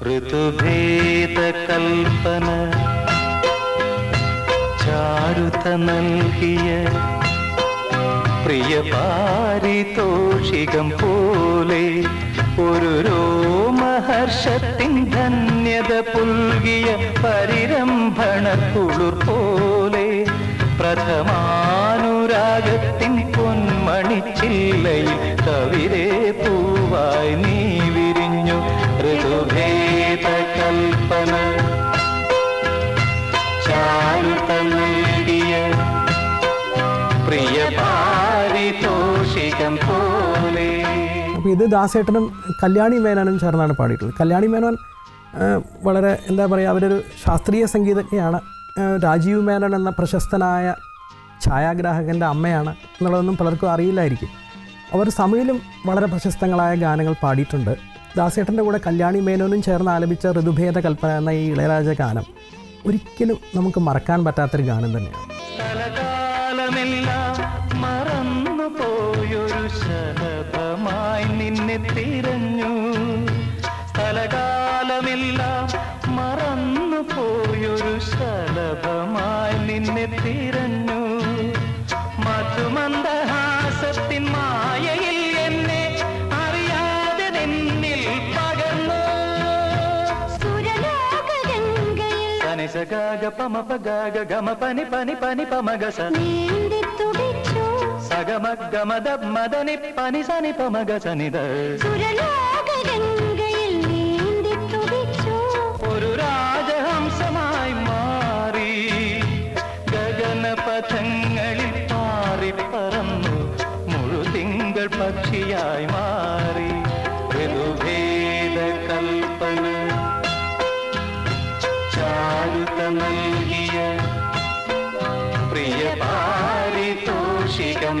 ഋതുഭേദ കൽപ്പന ചാരുത നൽകിയ പ്രിയ പാരിതോഷികം പോലെ ഒരു രോമഹർഷത്തിൻ ധന്യത പുൽകിയ പരിരംഭണ കുളിർ പോലെ പ്രഥമാനുരാഗത്തിൻ പൊന്മണിച്ചില്ലയിൽ കവിരേ പൂവായി നീ വിരിഞ്ഞു. ഋതുഭേദ കൽപ്പന ചാരുത നൽകിയ പ്രിയ പാരിതോഷികം പോലെ. അപ്പോൾ ഇത് ദാസേട്ടനും കല്യാണി മേനോനും ചേർന്നാണ് പാടിയിട്ടുള്ളത്. കല്യാണി മേനോൻ വളരെ എന്താ പറയുക, അവരൊരു ശാസ്ത്രീയ സംഗീതജ്ഞയാണ്. രാജീവ് മേനോൻ എന്ന പ്രശസ്തനായ ഛായാഗ്രാഹകൻ്റെ അമ്മയാണ് എന്നുള്ളതൊന്നും പലർക്കും അറിയില്ലായിരിക്കും. അവർ തമിഴിലും വളരെ പ്രശസ്തങ്ങളായ ഗാനങ്ങൾ പാടിയിട്ടുണ്ട്. ദാസേട്ടൻ്റെ കൂടെ കല്യാണി മേനോനും ചേർന്ന് ആലപിച്ച ഋതുഭേദ കൽപ്പന എന്ന ഈ ഇളയരാജ ഗാനം ഒരിക്കലും നമുക്ക് മറക്കാൻ പറ്റാത്തൊരു ഗാനം തന്നെയാണ്. മറന്നുപോയൊരു ശലഭമായി നിന്നെ തിരഞ്ഞു, സ്ഥലകാലമെല്ലാം മറന്നുപോയൊരു ശലഭമായി നിന്നെ തിരഞ്ഞു. മധുമന്ദഹാസത്തിൻ മായയിൽ എന്നെ അറിയാതെ നിന്നിൽ പകർന്നു. സനിസഗാഗ പമപഗാഗ ഗമ പനി പനി പനി പമഗസ സഗമഗമദ മദനി പനി സനി പമഗസനിദ. ഒരു രാജഹംസമായി മാറി ഗഗനപഥങ്ങളിൽ പാറിപ്പറന്നു, മുഴുതിങ്കൾ പക്ഷിയായി മാറി. ഋതുഭേദ കൽപ്പന ചാരുത നൽകിയ പ്രിയ പാരിതോഷികം.